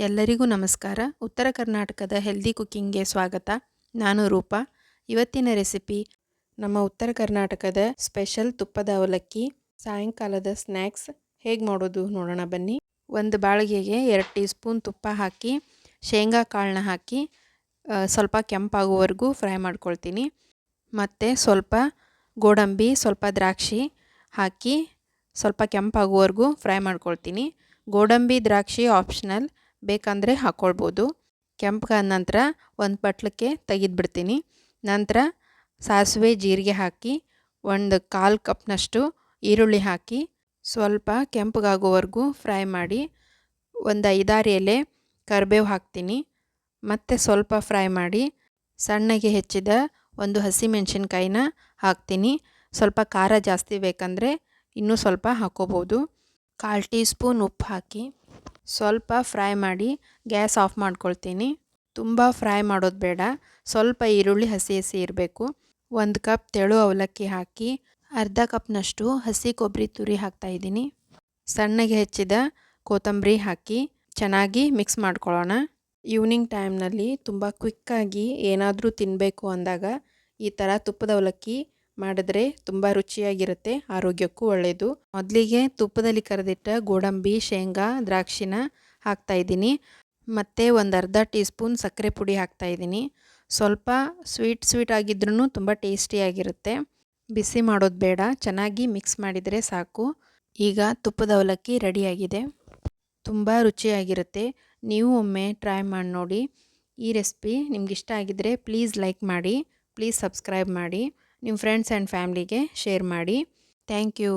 ಎಲ್ಲರಿಗೂ ನಮಸ್ಕಾರ. ಉತ್ತರ ಕರ್ನಾಟಕದ ಹೆಲ್ದಿ ಕುಕ್ಕಿಂಗ್ಗೆ ಸ್ವಾಗತ. ನಾನು ರೂಪಾ. ಇವತ್ತಿನ ರೆಸಿಪಿ ನಮ್ಮ ಉತ್ತರ ಕರ್ನಾಟಕದ ಸ್ಪೆಷಲ್ ತುಪ್ಪದ ಅವಲಕ್ಕಿ. ಸಾಯಂಕಾಲದ ಸ್ನ್ಯಾಕ್ಸ್ ಹೇಗೆ ಮಾಡೋದು ನೋಡೋಣ ಬನ್ನಿ. ಒಂದು ಬಾಳಿಗೆಗೆ 2 ಟೀ ಸ್ಪೂನ್ ತುಪ್ಪ ಹಾಕಿ ಶೇಂಗಾ ಕಾಳನ್ನ ಹಾಕಿ ಸ್ವಲ್ಪ ಕೆಂಪಾಗುವವರೆಗೂ ಫ್ರೈ ಮಾಡ್ಕೊಳ್ತೀನಿ. ಮತ್ತು ಸ್ವಲ್ಪ ಗೋಡಂಬಿ, ಸ್ವಲ್ಪ ದ್ರಾಕ್ಷಿ ಹಾಕಿ ಸ್ವಲ್ಪ ಕೆಂಪಾಗುವವರೆಗೂ ಫ್ರೈ ಮಾಡ್ಕೊಳ್ತೀನಿ. ಗೋಡಂಬಿ ದ್ರಾಕ್ಷಿ ಆಪ್ಷನಲ್, ಬೇಕಂದರೆ ಹಾಕ್ಕೊಳ್ಬೋದು. ಕೆಂಪಗಾದ ನಂತರ ಒಂದು ಬಟ್ಲಕ್ಕೆ ತೆಗೆದುಬಿಡ್ತೀನಿ. ನಂತರ ಸಾಸಿವೆ ಜೀರಿಗೆ ಹಾಕಿ 1/4 ಕಪ್ನಷ್ಟು ಈರುಳ್ಳಿ ಹಾಕಿ ಸ್ವಲ್ಪ ಕೆಂಪಗಾಗೋವರೆಗೂ ಫ್ರೈ ಮಾಡಿ ಒಂದು 5-6 ಎಲೆ ಕರಿಬೇವು ಹಾಕ್ತೀನಿ. ಮತ್ತು ಸ್ವಲ್ಪ ಫ್ರೈ ಮಾಡಿ ಸಣ್ಣಗೆ ಹೆಚ್ಚಿದ ಒಂದು ಹಸಿಮೆಣಸಿನ್ಕಾಯಿನ ಹಾಕ್ತೀನಿ. ಸ್ವಲ್ಪ ಖಾರ ಜಾಸ್ತಿ ಬೇಕಂದರೆ ಇನ್ನೂ ಸ್ವಲ್ಪ ಹಾಕ್ಕೋಬೋದು. 1/4 ಟೀ ಸ್ಪೂನ್ ಉಪ್ಪು ಹಾಕಿ ಸ್ವಲ್ಪ ಫ್ರೈ ಮಾಡಿ ಗ್ಯಾಸ್ ಆಫ್ ಮಾಡ್ಕೊಳ್ತೀನಿ. ತುಂಬ ಫ್ರೈ ಮಾಡೋದು ಬೇಡ, ಸ್ವಲ್ಪ ಈರುಳ್ಳಿ ಹಸಿ ಇರಬೇಕು. 1 ಕಪ್ ತೆಳು ಅವಲಕ್ಕಿ ಹಾಕಿ ಅರ್ಧ ಕಪ್ನಷ್ಟು ಹಸಿ ಕೊಬ್ಬರಿ ತುರಿ ಹಾಕ್ತಾಯಿದ್ದೀನಿ. ಸಣ್ಣಗೆ ಹೆಚ್ಚಿದ ಕೊತ್ತಂಬರಿ ಹಾಕಿ ಚೆನ್ನಾಗಿ ಮಿಕ್ಸ್ ಮಾಡ್ಕೊಳ್ಳೋಣ. ಈವ್ನಿಂಗ್ ಟೈಮ್ನಲ್ಲಿ ತುಂಬ ಕ್ವಿಕ್ಕಾಗಿ ಏನಾದರೂ ತಿನ್ನಬೇಕು ಅಂದಾಗ ಈ ಥರ ತುಪ್ಪದ ಅವಲಕ್ಕಿ ಮಾಡಿದ್ರೆ ತುಂಬ ರುಚಿಯಾಗಿರುತ್ತೆ, ಆರೋಗ್ಯಕ್ಕೂ ಒಳ್ಳೆಯದು. ಮೊದಲಿಗೆ ತುಪ್ಪದಲ್ಲಿ ಕರೆದಿಟ್ಟ ಗೋಡಂಬಿ, ಶೇಂಗಾ, ದ್ರಾಕ್ಷಿನ ಹಾಕ್ತಾಯಿದ್ದೀನಿ. ಮತ್ತು ಒಂದು ಅರ್ಧ ಟೀ ಸ್ಪೂನ್ ಸಕ್ಕರೆ ಪುಡಿ ಹಾಕ್ತಾಯಿದ್ದೀನಿ. ಸ್ವಲ್ಪ ಸ್ವೀಟ್ ಆಗಿದ್ರೂ ತುಂಬ ಟೇಸ್ಟಿಯಾಗಿರುತ್ತೆ. ಬಿಸಿ ಮಾಡೋದು ಬೇಡ, ಚೆನ್ನಾಗಿ ಮಿಕ್ಸ್ ಮಾಡಿದರೆ ಸಾಕು. ಈಗ ತುಪ್ಪದ ಅವಲಕ್ಕಿ ರೆಡಿಯಾಗಿದೆ. ತುಂಬ ರುಚಿಯಾಗಿರುತ್ತೆ. ನೀವು ಒಮ್ಮೆ ಟ್ರೈ ಮಾಡಿ ನೋಡಿ. ಈ ರೆಸಿಪಿ ನಿಮ್ಗೆ ಇಷ್ಟ ಆಗಿದ್ದರೆ ಪ್ಲೀಸ್ ಲೈಕ್ ಮಾಡಿ, ಪ್ಲೀಸ್ ಸಬ್ಸ್ಕ್ರೈಬ್ ಮಾಡಿ, ನಿಮ್ಮ ಫ್ರೆಂಡ್ಸ್ ಆ್ಯಂಡ್ ಫ್ಯಾಮ್ಲಿಗೆ ಶೇರ್ ಮಾಡಿ. Thank you.